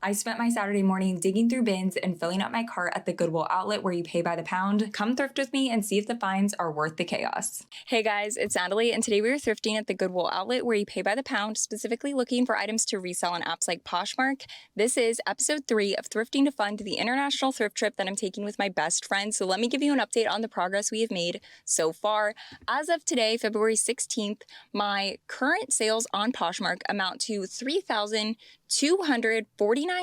I spent my Saturday morning digging through bins and filling up my cart at the Goodwill Outlet where you pay by the pound. Come thrift with me and see if the finds are worth the chaos. Hey guys, it's Natalie, and today we are thrifting at the Goodwill Outlet where you pay by the pound, specifically looking for items to resell on apps like Poshmark. This is episode 3 of Thrifting to Fund the international thrift trip that I'm taking with my best friend. So let me give you an update on the progress we have made so far. As of today, February 16th, my current sales on Poshmark amount to $3,249.40.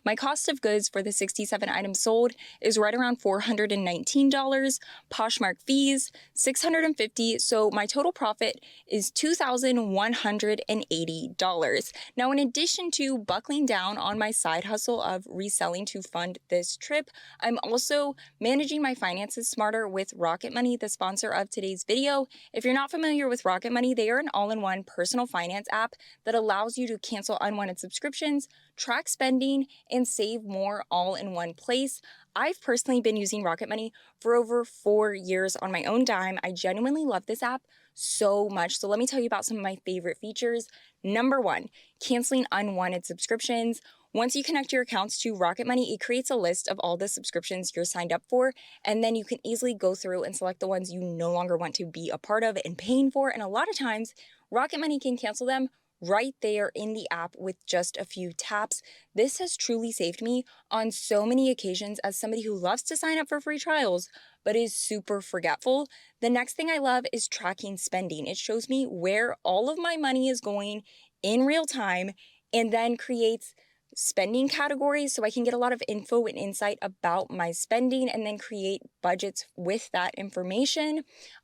My cost of goods for the 67 items sold is right around $419. Poshmark fees, $650. So my total profit is $2,180. Now, in addition to buckling down on my side hustle of reselling to fund this trip, I'm also managing my finances smarter with Rocket Money, the sponsor of today's video. If you're not familiar with Rocket Money, they are an all-in-one personal finance app that allows you to cancel unwanted subscriptions, track spending, and save more all in one place. I've personally been using Rocket Money for over 4 years on my own dime. I genuinely love this app so much. So let me tell you about some of my favorite features. Number 1, canceling unwanted subscriptions. Once you connect your accounts to Rocket Money, it creates a list of all the subscriptions you're signed up for, and then you can easily go through and select the ones you no longer want to be a part of and paying for. And a lot of times, Rocket Money can cancel them right there in the app with just a few taps. This has truly saved me on so many occasions as somebody who loves to sign up for free trials, but is super forgetful. The next thing I love is tracking spending. It shows me where all of my money is going in real time and then creates spending categories so I can get a lot of info and insight about my spending and then create budgets with that information.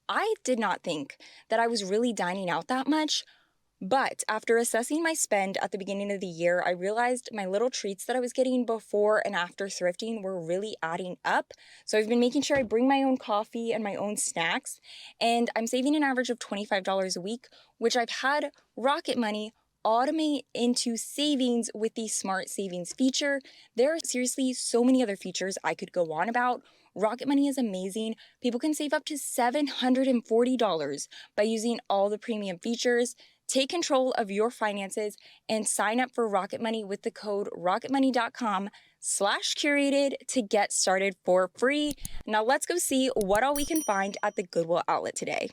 I did not think that I was really dining out that much, but after assessing my spend at the beginning of the year, I realized my little treats that I was getting before and after thrifting were really adding up. So I've been making sure I bring my own coffee and my own snacks, and I'm saving an average of $25 a week, which I've had Rocket Money automate into savings with the smart savings feature. There are seriously so many other features I could go on about. Rocket Money is amazing. People can save up to $740 by using all the premium features. Take control of your finances and sign up for Rocket Money with the code rocketmoney.com/curated to get started for free. Now let's go see what all we can find at the Goodwill Outlet today.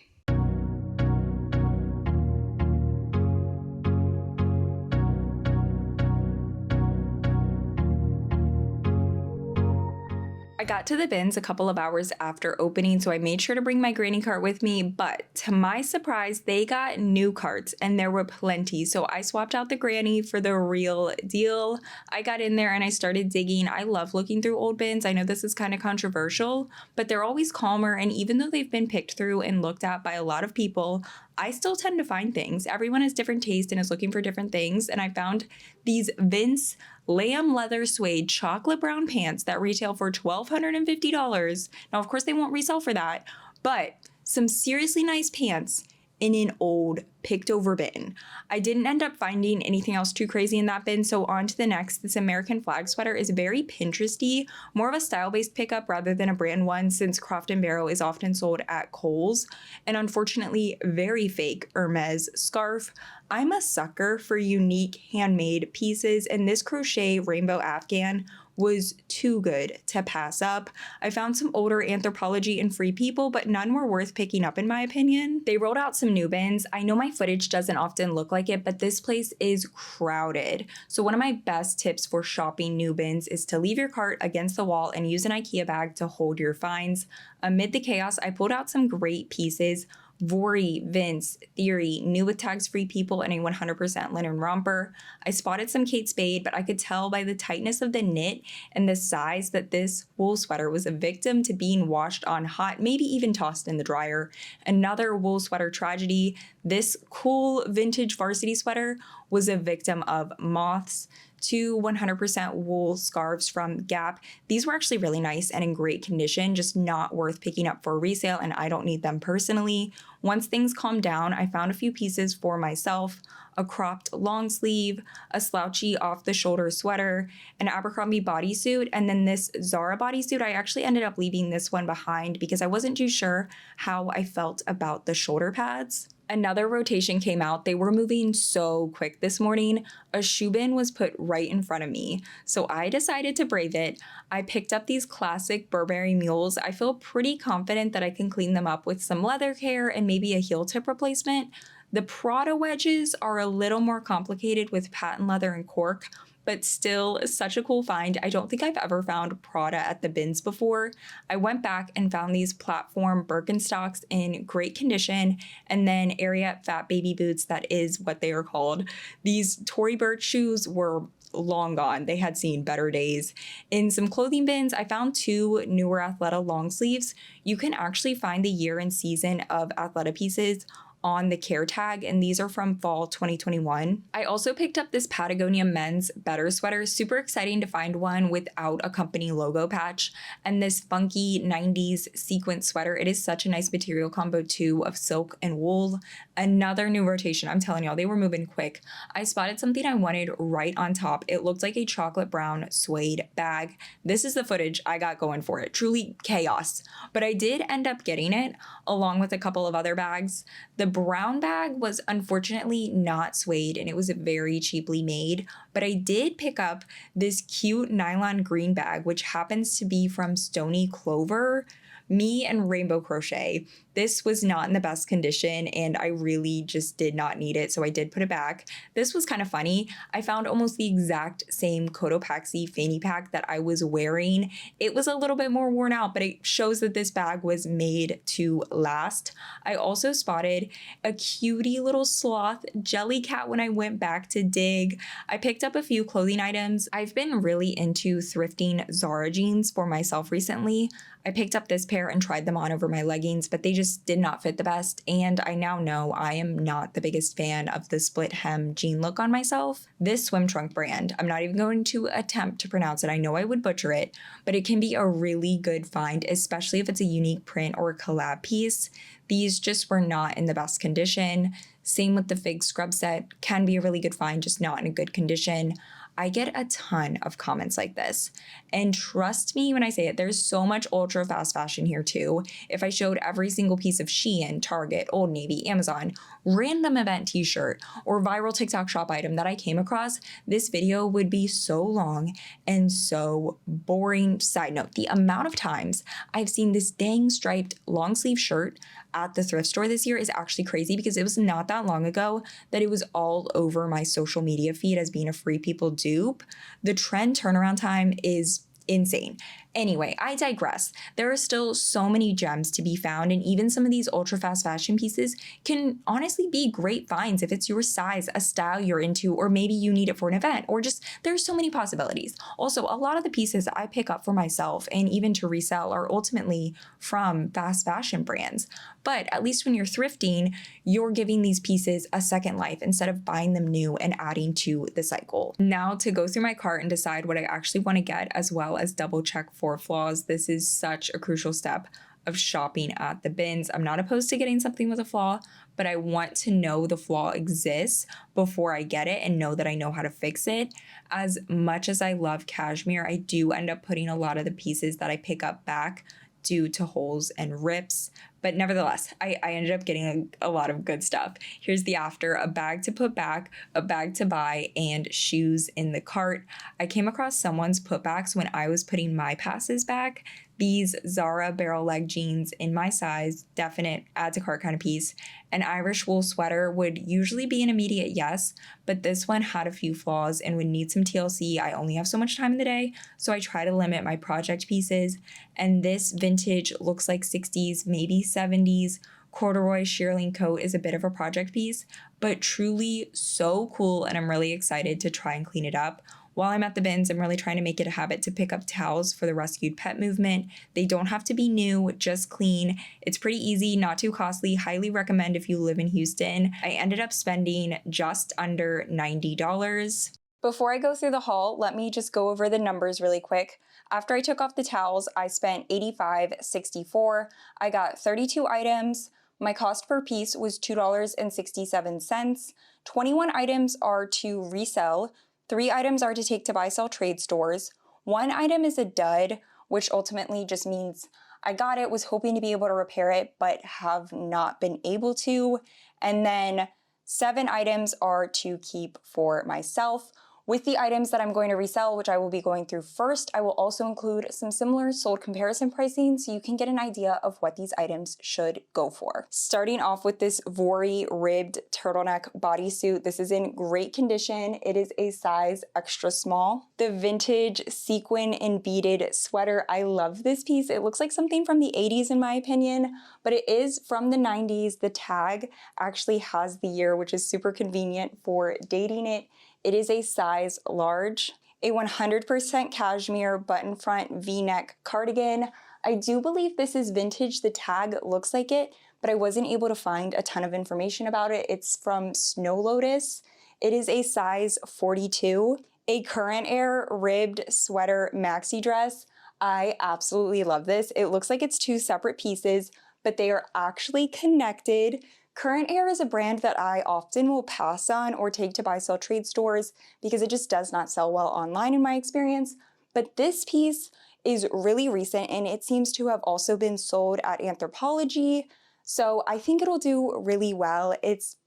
I got to the bins a couple of hours after opening, so I made sure to bring my granny cart with me, but to my surprise, they got new carts and there were plenty. So I swapped out the granny for the real deal. I got in there and I started digging. I love looking through old bins. I know this is kind of controversial, but they're always calmer. And even though they've been picked through and looked at by a lot of people, I still tend to find things. Everyone has different taste and is looking for different things. And I found these Vince lamb leather suede chocolate brown pants that retail for $1,250. Now, of course, they won't resell for that, but some seriously nice pants in an old picked over bin. I didn't end up finding anything else too crazy in that bin, so on to the next. This American flag sweater is very Pinteresty, more of a style-based pickup rather than a brand one, since Croft & Barrow is often sold at Kohl's, and unfortunately very fake Hermes scarf. I'm a sucker for unique handmade pieces, and this crochet rainbow afghan was too good to pass up. I found some older Anthropology and Free People, but none were worth picking up in my opinion. They rolled out some new bins. I know my footage doesn't often look like it, but this place is crowded. So one of my best tips for shopping new bins is to leave your cart against the wall and use an IKEA bag to hold your finds. Amid the chaos, I pulled out some great pieces. Vori, Vince, Theory, new with tags Free People, and a 100% linen romper. I spotted some Kate Spade, but I could tell by the tightness of the knit and the size that this wool sweater was a victim to being washed on hot, maybe even tossed in the dryer. Another wool sweater tragedy. This cool vintage varsity sweater was a victim of moths. 2 100% wool scarves from Gap. These were actually really nice and in great condition, just not worth picking up for resale, and I don't need them personally. Once things calmed down, I found a few pieces for myself. a cropped long sleeve, a slouchy off-the-shoulder sweater, an Abercrombie bodysuit, and then this Zara bodysuit. I actually ended up leaving this one behind because I wasn't too sure how I felt about the shoulder pads. Another rotation came out. They were moving so quick this morning. A shoe bin was put right in front of me, so I decided to brave it. I picked up these classic Burberry mules. I feel pretty confident that I can clean them up with some leather care and maybe a heel tip replacement. The Prada wedges are a little more complicated with patent leather and cork, but still such a cool find. I don't think I've ever found Prada at the bins before. I went back and found these platform Birkenstocks in great condition, and then Ariat fat baby boots, that is what they are called. These Tory Burch shoes were long gone. They had seen better days. In some clothing bins, I found two newer Athleta long sleeves. You can actually find the year and season of Athleta pieces on the care tag, and these are from fall 2021. I also picked up this Patagonia men's Better sweater. Super exciting to find one without a company logo patch, and this funky 90s sequin sweater. It is such a nice material combo too of silk and wool. Another new rotation. I'm telling y'all, they were moving quick. I spotted something I wanted right on top. It looked like a chocolate brown suede bag. This is the footage I got going for it. Truly chaos. But I did end up getting it along with a couple of other bags. The brown bag was unfortunately not suede and it was very cheaply made, but I did pick up this cute nylon green bag, which happens to be from Stony Clover, Me and Rainbow Crochet. This was not in the best condition and I really just did not need it, so I did put it back. This was kind of funny. I found almost the exact same Cotopaxi fanny pack that I was wearing. It was a little bit more worn out, but it shows that this bag was made to last. I also spotted a cutie little sloth jelly cat when I went back to dig. I picked up a few clothing items. I've been really into thrifting Zara jeans for myself recently. I picked up this pair and tried them on over my leggings, but they just did not fit the best, and I now know I am not the biggest fan of the split hem jean look on myself. This swim trunk brand, I'm not even going to attempt to pronounce it. I know I would butcher it, but it can be a really good find, especially if it's a unique print or a collab piece. These just were not in the best condition. Same with the fig scrub set, can be a really good find, just not in a good condition. I get a ton of comments like this. And trust me when I say it, there's so much ultra fast fashion here too. If I showed every single piece of Shein, Target, Old Navy, Amazon, random event t-shirt, or viral TikTok shop item that I came across, this video would be so long and so boring. Side note, the amount of times I've seen this dang striped long sleeve shirt at the thrift store this year is actually crazy, because it was not that long ago that it was all over my social media feed as being a Free People dupe. The trend turnaround time is insane. Anyway, I digress. There are still so many gems to be found, and even some of these ultra fast fashion pieces can honestly be great finds if it's your size, a style you're into, or maybe you need it for an event, or just there's so many possibilities. Also, a lot of the pieces I pick up for myself and even to resell are ultimately from fast fashion brands. But at least when you're thrifting, you're giving these pieces a second life instead of buying them new and adding to the cycle. Now to go through my cart and decide what I actually want to get, as well as double check for flaws. This is such a crucial step of shopping at the bins. I'm not opposed to getting something with a flaw, but I want to know the flaw exists before I get it and know that I know how to fix it. As much as I love cashmere, I do end up putting a lot of the pieces that I pick up back due to holes and rips. But nevertheless, I ended up getting a lot of good stuff. Here's the after: a bag to put back, a bag to buy, and shoes in the cart. I came across someone's putbacks when I was putting my passes back. These Zara barrel leg jeans in my size, definite add to cart kind of piece. An Irish wool sweater would usually be an immediate yes, but this one had a few flaws and would need some TLC. I only have so much time in the day, so I try to limit my project pieces. And this vintage looks like 60s, maybe 70s corduroy shearling coat is a bit of a project piece, but truly so cool, and I'm really excited to try and clean it up. While I'm at the bins, I'm really trying to make it a habit to pick up towels for the rescued pet movement. They don't have to be new, just clean. It's pretty easy, not too costly. Highly recommend if you live in Houston. I ended up spending just under $90. Before I go through the haul, let me just go over the numbers really quick. After I took off the towels, I spent $85.64. I got 32 items. My cost per piece was $2.67. 21 items are to resell, 3 items are to take to buy-sell trade stores, 1 item is a dud, which ultimately just means I got it, was hoping to be able to repair it, but have not been able to, and then 7 items are to keep for myself. With the items that I'm going to resell, which I will be going through first, I will also include some similar sold comparison pricing so you can get an idea of what these items should go for. Starting off with this Vori ribbed turtleneck bodysuit. This is in great condition. It is a size extra small. The vintage sequin and beaded sweater. I love this piece. It looks like something from the 80s in my opinion, but it is from the 90s. The tag actually has the year, which is super convenient for dating it. It is a size large, a 100% cashmere button front V-neck cardigan. I do believe this is vintage. The tag looks like it, but I wasn't able to find a ton of information about it. It's from Snow Lotus. It is a size 42. A Current Air ribbed sweater maxi dress. I absolutely love this. It looks like it's 2 separate pieces, but they are actually connected. Current Air is a brand that I often will pass on or take to buy-sell trade stores because it just does not sell well online in my experience. But this piece is really recent and it seems to have also been sold at Anthropologie. So I think it'll do really well. It's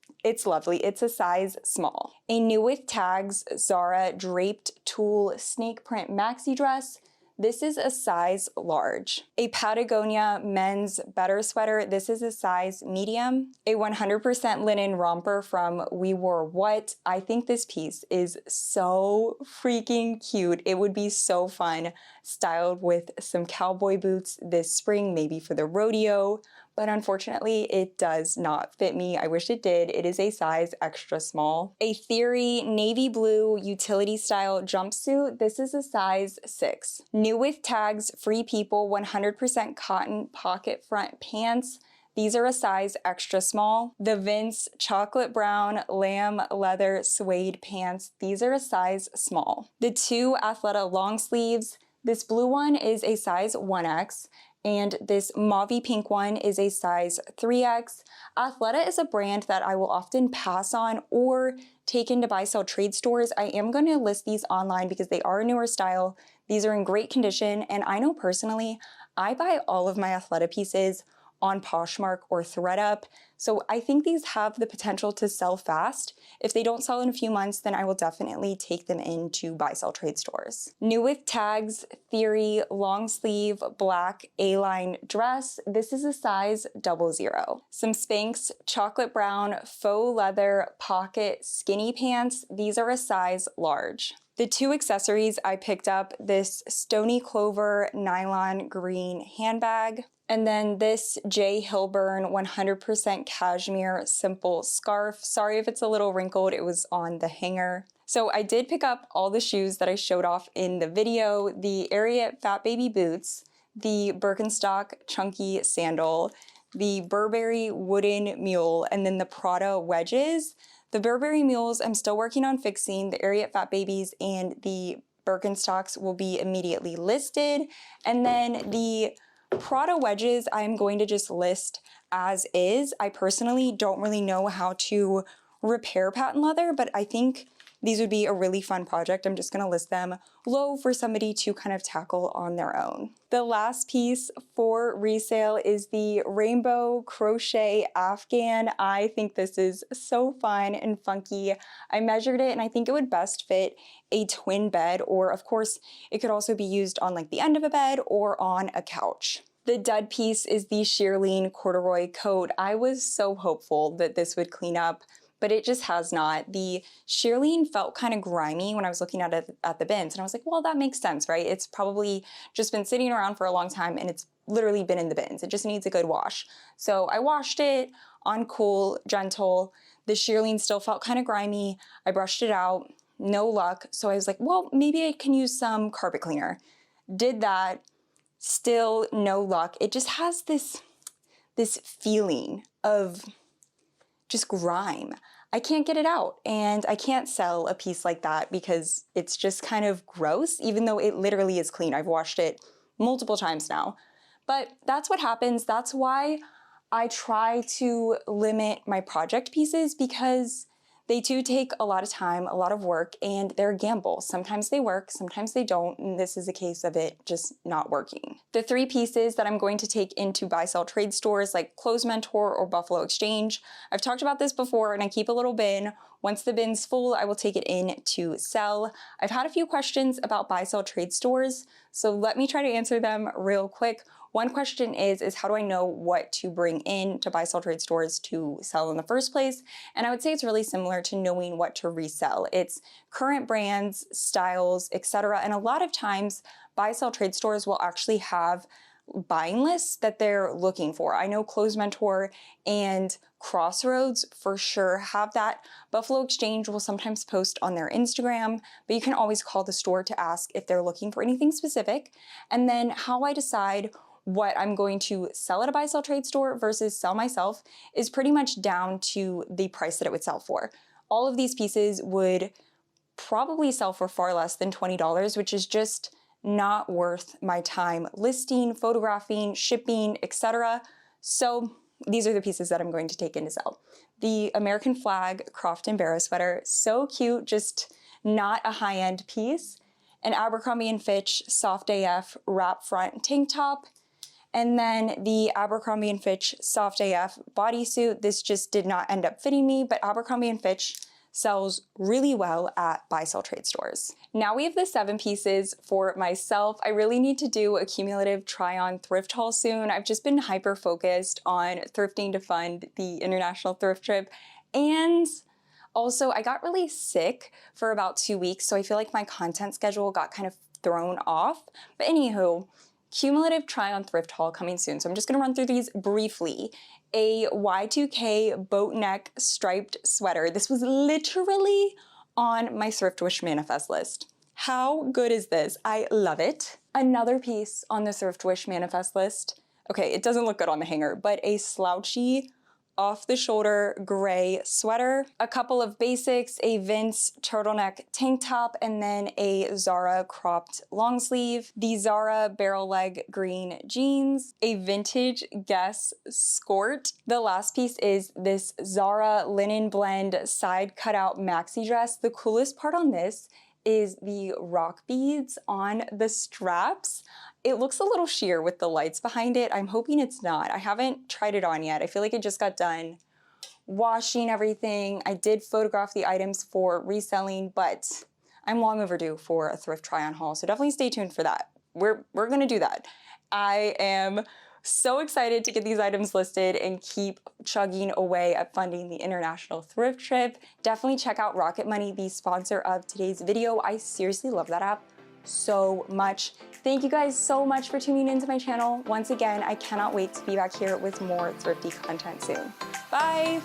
lovely. It's a size small. A new with tags Zara draped tulle snake print maxi dress. This is a size large. A Patagonia men's better sweater. This is a size medium. A 100% linen romper from We Wore What. I think this piece is so freaking cute. It would be so fun styled with some cowboy boots this spring, maybe for the rodeo. But unfortunately, it does not fit me. I wish it did. It is a size extra small. A Theory navy blue utility style jumpsuit. This is a size 6. New with tags, Free People 100% cotton pocket front pants. These are a size extra small. The Vince chocolate brown lamb leather suede pants. These are a size small. The 2 Athleta long sleeves. This blue one is a size 1X. And this mauvey pink one is a size 3X. Athleta is a brand that I will often pass on or take into buy-sell trade stores. I am going to list these online because they are a newer style. These are in great condition, and I know personally, I buy all of my Athleta pieces on Poshmark or ThredUp, so I think these have the potential to sell fast. If they don't sell in a few months, then I will definitely take them into buy-sell trade stores. New with tags, Theory long sleeve black A-line dress. This is a size 00. Some Spanx chocolate brown faux leather pocket skinny pants. These are a size large. The 2 accessories I picked up, this Stony Clover nylon green handbag, and then this J. Hilburn 100% cashmere simple scarf. Sorry if it's a little wrinkled, it was on the hanger. So I did pick up all the shoes that I showed off in the video, the Ariat Fat Baby boots, the Birkenstock chunky sandal, the Burberry wooden mule, and then the Prada wedges. The Burberry mules I'm still working on fixing. The Ariat Fat Babies and the Birkenstocks will be immediately listed. And then the Prada wedges I'm going to just list as is. I personally don't really know how to repair patent leather, but I think these would be a really fun project. I'm just going to list them low for somebody to kind of tackle on their own. The last piece for resale is the rainbow crochet Afghan. I think this is so fun and funky. I measured it and I think it would best fit a twin bed, or of course it could also be used on like the end of a bed or on a couch. The dud piece is the shearling corduroy coat. I was so hopeful that this would clean up, but it just has not. The shearling felt kind of grimy when I was looking at it at the bins, and I was like, well, that makes sense, right? It's probably just been sitting around for a long time and it's literally been in the bins. It just needs a good wash. So I washed it on cool, gentle. The shearling still felt kind of grimy. I brushed it out, no luck. So I was like, well, maybe I can use some carpet cleaner. Did that, still no luck. It just has this feeling of just grime. I can't get it out, and I can't sell a piece like that because it's just kind of gross, even though it literally is clean. I've washed it multiple times now. But that's what happens. That's why I try to limit my project pieces because they do take a lot of time, a lot of work, and they're a gamble. Sometimes they work, sometimes they don't, and this is a case of it just not working. The 3 pieces that I'm going to take into buy-sell trade stores like Clothes Mentor or Buffalo Exchange. I've talked about this before, and I keep a little bin. Once the bin's full, I will take it in to sell. I've had a few questions about buy-sell trade stores, so let me try to answer them real quick. One question is how do I know what to bring in to buy-sell trade stores to sell in the first place? And I would say it's really similar to knowing what to resell. It's current brands, styles, etc. And a lot of times buy-sell trade stores will actually have buying lists that they're looking for. I know Clothes Mentor and Crossroads for sure have that. Buffalo Exchange will sometimes post on their Instagram, but you can always call the store to ask if they're looking for anything specific. And then how I decide what I'm going to sell at a buy-sell trade store versus sell myself is pretty much down to the price that it would sell for. All of these pieces would probably sell for far less than $20, which is just not worth my time listing, photographing, shipping, etc. So these are the pieces that I'm going to take in to sell. The American flag Croft & Barrow sweater, so cute, just not a high-end piece. An Abercrombie & Fitch Soft AF wrap front tank top. And then the Abercrombie & Fitch Soft AF bodysuit. This just did not end up fitting me, but Abercrombie & Fitch sells really well at buy-sell trade stores. Now we have the 7 pieces for myself. I really need to do a cumulative try-on thrift haul soon. I've just been hyper-focused on thrifting to fund the international thrift trip. And also, I got really sick for about 2 weeks, so I feel like my content schedule got kind of thrown off. But anywho, cumulative try-on thrift haul coming soon. So I'm just gonna run through these briefly. A Y2K boat neck striped sweater. This was literally on my Thrift Wish manifest list. How good is this? I love it. Another piece on the Thrift Wish manifest list. Okay, it doesn't look good on the hanger, but a slouchy off-the-shoulder gray sweater, a couple of basics, a Vince turtleneck tank top, and then a Zara cropped long sleeve, the Zara barrel leg green jeans, a vintage Guess skirt. The last piece is this Zara linen blend side cutout maxi dress. The coolest part on this is the rock beads on the straps. It looks a little sheer with the lights behind it. I'm hoping it's not. I haven't tried it on yet. I feel like it just got done washing everything. I did photograph the items for reselling, but I'm long overdue for a thrift try-on haul, so definitely stay tuned for that. We're gonna do that. I am so excited to get these items listed and keep chugging away at funding the international thrift trip. Definitely check out Rocket Money, the sponsor of today's video. I seriously love that app so much. Thank you guys so much for tuning into my channel. Once again, I cannot wait to be back here with more thrifty content soon. Bye!